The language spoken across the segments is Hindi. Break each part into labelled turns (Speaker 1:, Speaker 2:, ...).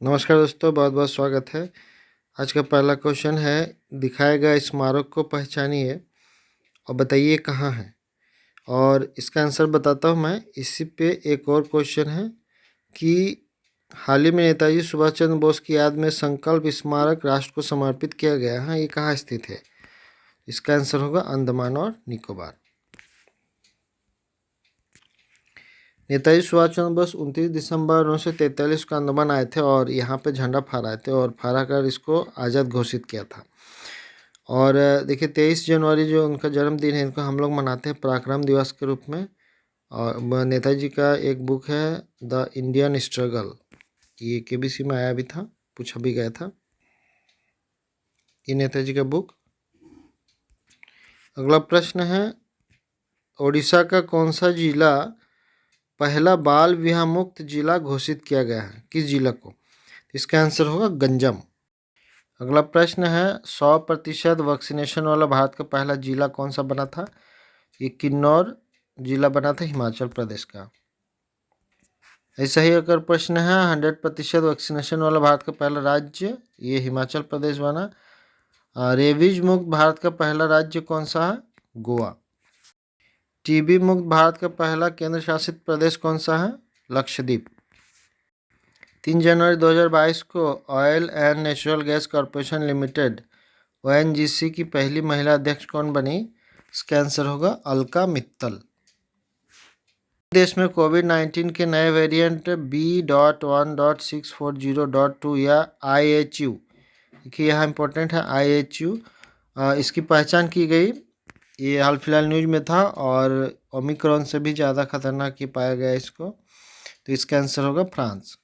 Speaker 1: नमस्कार दोस्तों, बहुत बहुत स्वागत है। आज का पहला क्वेश्चन है, दिखाए गए स्मारक को पहचानिए और बताइए कहाँ है। और इसका आंसर बताता हूँ मैं। इसी पे एक और क्वेश्चन है कि हाल ही में नेताजी सुभाष चंद्र बोस की याद में संकल्प स्मारक राष्ट्र को समर्पित किया गया है, ये कहाँ स्थित है। इसका आंसर होगा अंडमान और निकोबार। नेताजी सुभाष चंद्र बोस 29 दिसंबर 1943 को अंडमान आए थे और यहाँ पे झंडा फहराए थे और फहरा कर इसको आज़ाद घोषित किया था। और देखिए 23 जनवरी जो उनका जन्मदिन है, इनको हम लोग मनाते हैं पराक्रम दिवस के रूप में। और नेताजी का एक बुक है द इंडियन स्ट्रगल, ये केबीसी में आया भी था, पूछा भी गया था, ये नेताजी का बुक। अगला प्रश्न है, ओडिशा का कौन सा जिला पहला बाल विवाह मुक्त जिला घोषित किया गया है, किस जिला को। इसका आंसर होगा गंजम। अगला प्रश्न है, 100% वैक्सीनेशन वाला भारत का पहला जिला कौन सा बना था। ये किन्नौर जिला बना था, हिमाचल प्रदेश का। ऐसा ही अगर प्रश्न है, 100% वैक्सीनेशन वाला भारत का पहला राज्य, ये हिमाचल प्रदेश बना। रेबीज मुक्त भारत का पहला राज्य कौन सा है, गोवा। टीबी मुक्त भारत का पहला केंद्र शासित प्रदेश कौन सा है, लक्षद्वीप। 3 जनवरी 2022 को oil and natural gas corporation limited ONGC की पहली महिला अध्यक्ष कौन बनी। इसका आंसर होगा अलका मित्तल। देश में कोविड-19 के नए वेरिएंट B.1.640.2 या IHU, देखिए यहाँ इंपॉर्टेंट है IHU, इसकी पहचान की गई। ये हाल फिलहाल न्यूज में था और ओमिक्रॉन से भी ज़्यादा खतरनाक ही पाया गया इसको, तो इसका आंसर होगा फ्रांस।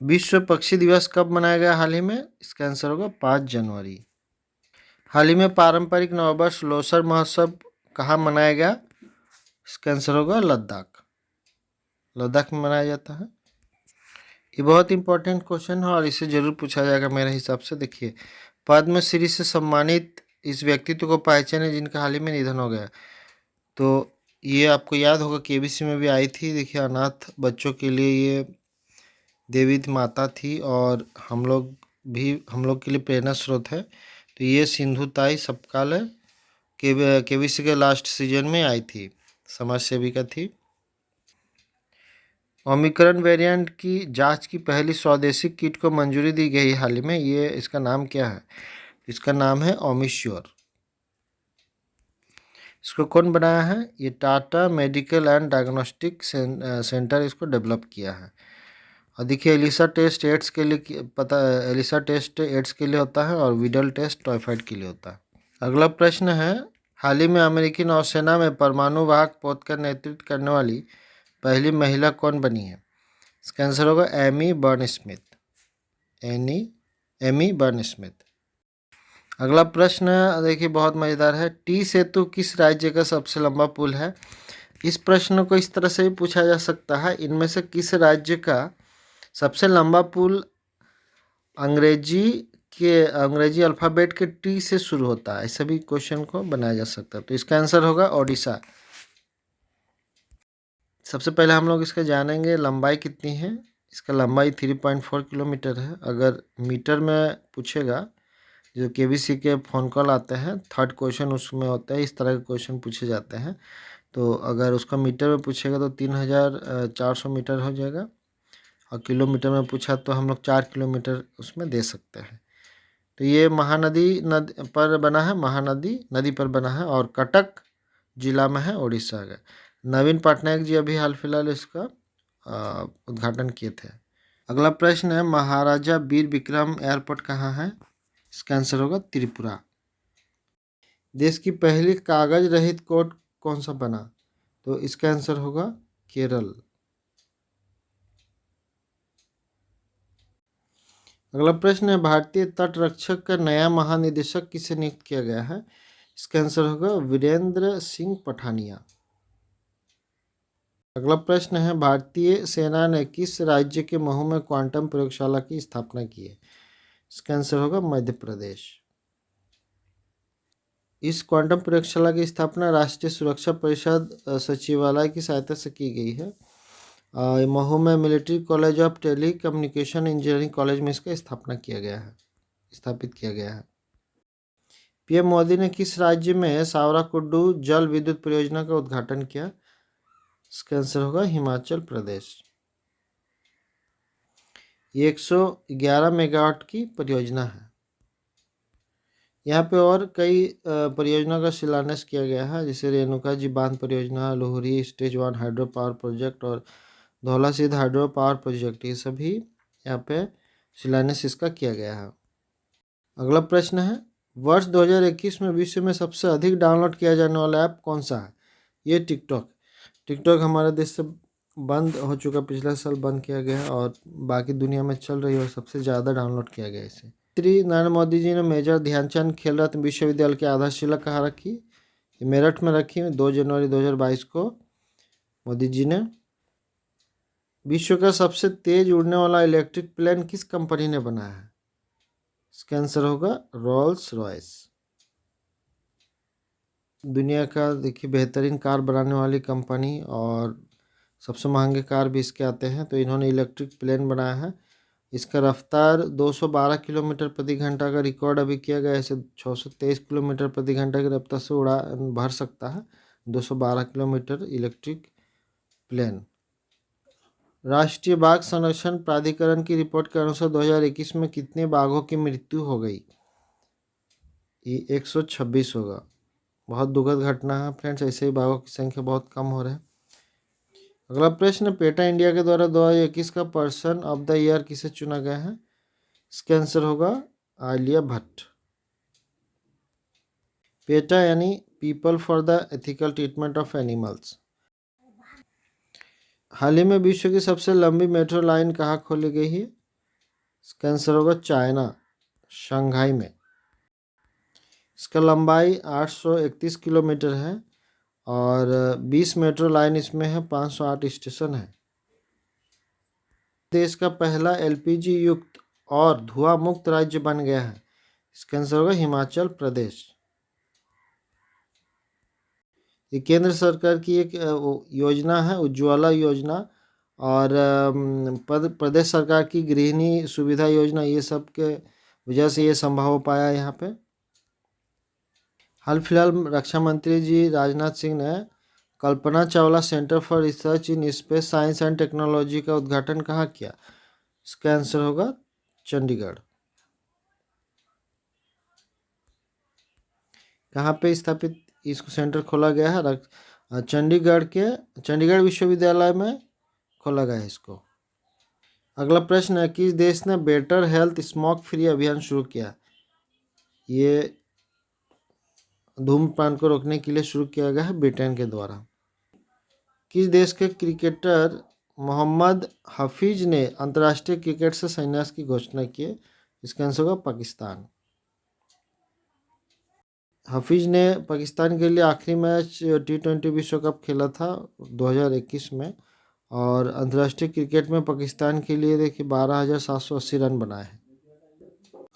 Speaker 1: विश्व पक्षी दिवस कब मनाया गया हाल ही में। इसका आंसर होगा 5 जनवरी। हाल ही में पारंपरिक नववर्ष लोसर महोत्सव कहाँ मनाया गया। इसका आंसर होगा लद्दाख। लद्दाख में मनाया जाता है। ये बहुत इंपॉर्टेंट क्वेश्चन है और इसे जरूर पूछा जाएगा मेरे हिसाब से। देखिए, पद्मश्री से सम्मानित इस व्यक्तित्व को पहचाने जिनका हाल ही में निधन हो गया। तो ये आपको याद होगा, केबीसी में भी आई थी। देखिए, अनाथ बच्चों के लिए ये देवी माता थी और हम लोग के लिए प्रेरणा स्रोत है। तो ये सिंधु ताई सपकाल है, केबीसी के लास्ट सीजन में आई थी, समाज सेविका थी। ओमिक्रॉन वेरिएंट की जांच की पहली स्वदेशी किट को मंजूरी दी गई हाल ही में, ये इसका नाम क्या है। इसका नाम है ओमिश्योर। इसको कौन बनाया है, ये Tata medical and diagnostic centre इसको डेवलप किया है। और देखिए, एलिसा टेस्ट एड्स के लिए एलिसा टेस्ट एड्स के लिए होता है और विडल टेस्ट टाइफाइड के लिए होता है। अगला प्रश्न है, हाल ही में अमेरिकी नौसेना में परमाणु वाहक पोत का नेतृत्व करने वाली पहली महिला कौन बनी है। इसका आंसर होगा Amy Burn Smith. Amy Burn Smith. अगला प्रश्न देखिए बहुत मज़ेदार है, टी सेतु किस राज्य का सबसे लंबा पुल है। इस प्रश्न को इस तरह से भी पूछा जा सकता है, इनमें से किस राज्य का सबसे लंबा पुल अंग्रेजी अल्फ़ाबेट के टी से शुरू होता है, ऐसा भी क्वेश्चन को बनाया जा सकता है। तो इसका आंसर होगा ओडिशा। सबसे पहले हम लोग इसका जानेंगे लंबाई कितनी है। इसका लंबाई 3.4 किलोमीटर है। अगर मीटर में पूछेगा, जो केबीसी के फ़ोन कॉल आते हैं, थर्ड क्वेश्चन उसमें होता है, इस तरह के क्वेश्चन पूछे जाते हैं। तो अगर उसका मीटर में पूछेगा तो 3400 मीटर हो जाएगा, और किलोमीटर में पूछा तो हम लोग 4 किलोमीटर उसमें दे सकते हैं। तो ये महानदी पर बना है, महानदी नदी पर बना है और कटक जिला में है, उड़ीसा का। नवीन पटनायक जी अभी हाल फिलहाल इसका उद्घाटन किए थे। अगला प्रश्न है, महाराजा वीर विक्रम एयरपोर्ट कहाँ है। इसका आंसर होगा त्रिपुरा। देश की पहली कागज रहित कोर्ट कौन सा बना। तो इसका आंसर होगा केरल। अगला प्रश्न है, भारतीय तट रक्षक का नया महानिदेशक किसे नियुक्त किया गया है। इसका आंसर होगा वीरेंद्र सिंह पठानिया। अगला प्रश्न है, भारतीय सेना ने किस राज्य के महू में क्वांटम प्रयोगशाला की स्थापना की है। इसका आंसर होगा मध्य प्रदेश। इस क्वांटम प्रयोगशाला की स्थापना राष्ट्रीय सुरक्षा परिषद सचिवालय की सहायता से की गई है। महू में military college of telecommunication engineering college में इसका स्थापित किया गया है। पीएम मोदी ने किस राज्य में सावराकुड्डू जल विद्युत परियोजना का उद्घाटन किया? इसका आंसर होगा हिमाचल प्रदेश। ये 111 मेगावाट की परियोजना है। यहाँ पे और कई परियोजना का शिलान्यास किया गया है, जैसे रेणुका जी बांध परियोजना, Lohri stage 1 hydro power project और धौला सिद्ध हाइड्रो पावर प्रोजेक्ट, ये सभी यहाँ पे शिलान्यास इसका किया गया है। अगला प्रश्न है, वर्ष 2021 में विश्व में सबसे अधिक डाउनलोड किया जाने वाला ऐप कौन सा है? ये टिकटॉक हमारे देश से बंद हो चुका, पिछले साल बंद किया गया है और बाकी दुनिया में चल रही है और सबसे ज़्यादा डाउनलोड किया गया है इसे। श्री नरेंद्र मोदी जी ने मेजर ध्यानचंद खेल रत्न विश्वविद्यालय की आधारशिला कहाँ रखी? मेरठ में रखी 2 जनवरी 2022 को मोदी जी ने। विश्व का सबसे तेज उड़ने वाला इलेक्ट्रिक प्लेन किस कंपनी ने बनाया है? इसका आंसर होगा रोल्स रॉयस। दुनिया का देखिए बेहतरीन कार बनाने वाली कंपनी और सबसे महंगे कार भी इसके आते हैं, तो इन्होंने इलेक्ट्रिक प्लेन बनाया है। इसका रफ्तार 212 किलोमीटर प्रति घंटा का रिकॉर्ड अभी किया गया है। इसे 623 किलोमीटर प्रति घंटा की रफ्तार से उड़ान भर सकता है। 212 किलोमीटर इलेक्ट्रिक प्लेन। राष्ट्रीय बाघ संरक्षण प्राधिकरण की रिपोर्ट के अनुसार 2021 में कितने बाघों की मृत्यु हो गई? ये 126 होगा। बहुत दुखद घटना है फ्रेंड्स, ऐसे ही बाघों की संख्या बहुत कम हो रहा है। अगला प्रश्न, पेटा इंडिया के द्वारा 2021 का पर्सन ऑफ द ईयर किसे चुना गया है? इसका आंसर होगा आलिया भट्ट। पेटा यानी people for the ethical treatment of animals. हाल ही में विश्व की सबसे लंबी मेट्रो लाइन कहाँ खोली गई है? इसका आंसर होगा चाइना, शंघाई में। इसका लंबाई 831 किलोमीटर है और 20 मेट्रो लाइन इसमें है, 508 स्टेशन है। देश का पहला एलपीजी युक्त और धुआं मुक्त राज्य बन गया है। इसका आंसर होगा हिमाचल प्रदेश। ये केंद्र सरकार की एक योजना है, उज्ज्वला योजना, और प्रदेश सरकार की गृहिणी सुविधा योजना, ये सब के वजह से ये संभव हो पाया है। यहाँ पे हाल फिलहाल रक्षा मंत्री जी राजनाथ सिंह ने Kalpana Chawla centre for research in space science and technology का उद्घाटन कहाँ किया? इसका आंसर होगा चंडीगढ़। कहाँ पे स्थापित इसको सेंटर खोला गया है? चंडीगढ़ विश्वविद्यालय में खोला गया है इसको। अगला प्रश्न है, किस देश ने बेटर हेल्थ स्मोक फ्री अभियान शुरू किया? ये धूम्रपान को रोकने के लिए शुरू किया गया है ब्रिटेन के द्वारा। किस देश के क्रिकेटर मोहम्मद हफीज ने अंतर्राष्ट्रीय क्रिकेट से संन्यास की घोषणा की? इसका आंसर होगा पाकिस्तान। हफीज ने पाकिस्तान के लिए आखिरी मैच T20 विश्व कप खेला था 2021 में और अंतर्राष्ट्रीय क्रिकेट में पाकिस्तान के लिए देखिए 12,780 रन बनाए हैं।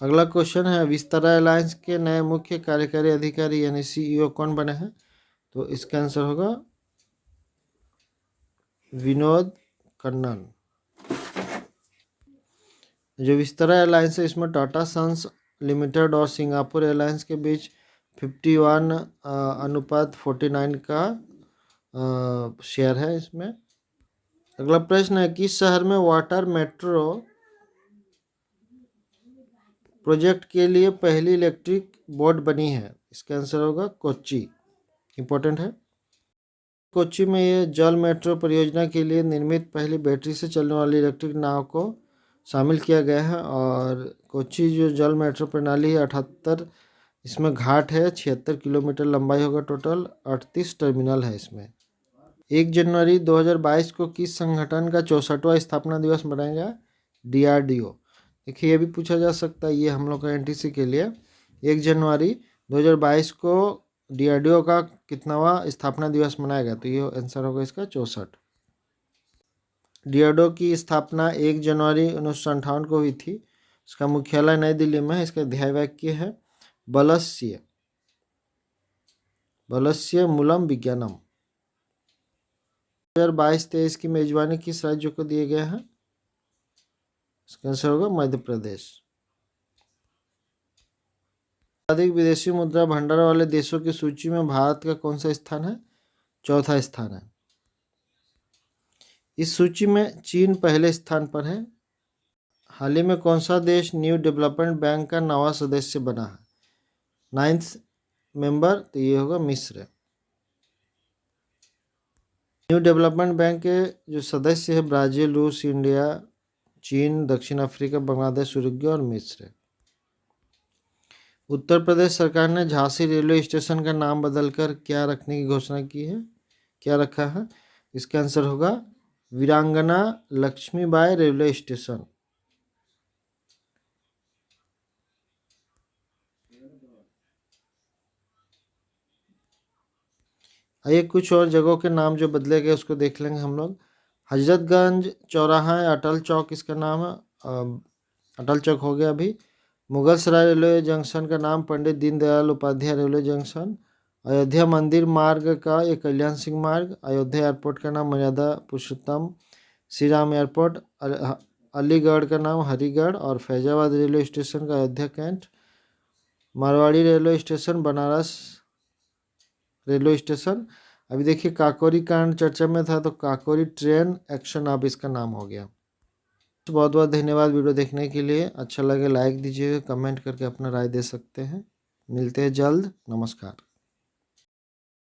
Speaker 1: अगला क्वेश्चन है, विस्तारा एयरलाइंस के नए मुख्य कार्यकारी अधिकारी यानी CEO कौन बने हैं? तो इसका आंसर होगा विनोद कन्नन। जो विस्तारा एयरलाइंस है इसमें टाटा सन्स लिमिटेड और सिंगापुर एयरलाइंस के बीच 51:49 का शेयर है इसमें। अगला प्रश्न है, किस शहर में वाटर मेट्रो प्रोजेक्ट के लिए पहली इलेक्ट्रिक बोट बनी है? इसका आंसर होगा कोच्चि। इंपॉर्टेंट है। कोच्चि में ये जल मेट्रो परियोजना के लिए निर्मित पहली बैटरी से चलने वाली इलेक्ट्रिक नाव को शामिल किया गया है। और कोच्चि जो जल मेट्रो प्रणाली है 78 इसमें घाट है, 76 किलोमीटर लंबाई होगा टोटल, 38 टर्मिनल है इसमें। 1 जनवरी 2022 को किस संगठन का 64वां स्थापना दिवस मनाएगा? DRDO। देखिए ये भी पूछा जा सकता है, ये हम लोग का NTC के लिए 1 जनवरी 2022 को DRDO का कितनावा स्थापना दिवस मनाएगा? तो ये आंसर होगा इसका 64। DRDO की स्थापना 1 जनवरी 1958 को हुई थी। इसका मुख्यालय नई दिल्ली में है। इसका ध्येय वाक्य है बलस्य। बलस्य मूलम विज्ञानम। 2022-23 की मेजबानी किस राज्य को दिए गए हैं? इसका आंसर होगा मध्य प्रदेश। अधिक विदेशी मुद्रा भंडार वाले देशों की सूची में भारत का कौन सा स्थान है? चौथा स्थान है। इस सूची में चीन पहले स्थान पर है। हाल ही में कौन सा देश न्यू डेवलपमेंट बैंक का नवा सदस्य बना है? 9th मेंबर, तो ये होगा मिस्र। न्यू डेवलपमेंट बैंक के जो सदस्य है ब्राजील, रूस, इंडिया, चीन, दक्षिण अफ्रीका, बांग्लादेश, उरुग्वे और मिस्र। उत्तर प्रदेश सरकार ने झांसी रेलवे स्टेशन का नाम बदलकर क्या रखने की घोषणा की है? क्या रखा है? इसका आंसर होगा वीरांगना लक्ष्मीबाई रेलवे स्टेशन। आइए कुछ और जगहों के नाम जो बदले गए उसको देख लेंगे हम लोग। हजरतगंज चौराहा है, अटल चौक इसका नाम है, अटल चौक हो गया अभी। मुगल सराय रेलवे जंक्शन का नाम पंडित दीनदयाल उपाध्याय रेलवे जंक्शन। अयोध्या मंदिर मार्ग का ये कल्याण सिंह मार्ग। अयोध्या एयरपोर्ट का नाम मर्यादा पुरुषोत्तम श्री राम एयरपोर्ट। अलीगढ़ का नाम हरिगढ़। और फैजाबाद रेलवे स्टेशन का Ayodhya cantt. Marwari railway station Banaras railway station. अभी देखिए काकोरी कांड चर्चा में था, तो काकोरी ट्रेन एक्शन अब इसका नाम हो गया। बहुत बहुत धन्यवाद वीडियो देखने के लिए। अच्छा लगे लाइक दीजिए, कमेंट करके अपना राय दे सकते हैं। मिलते हैं जल्द। नमस्कार।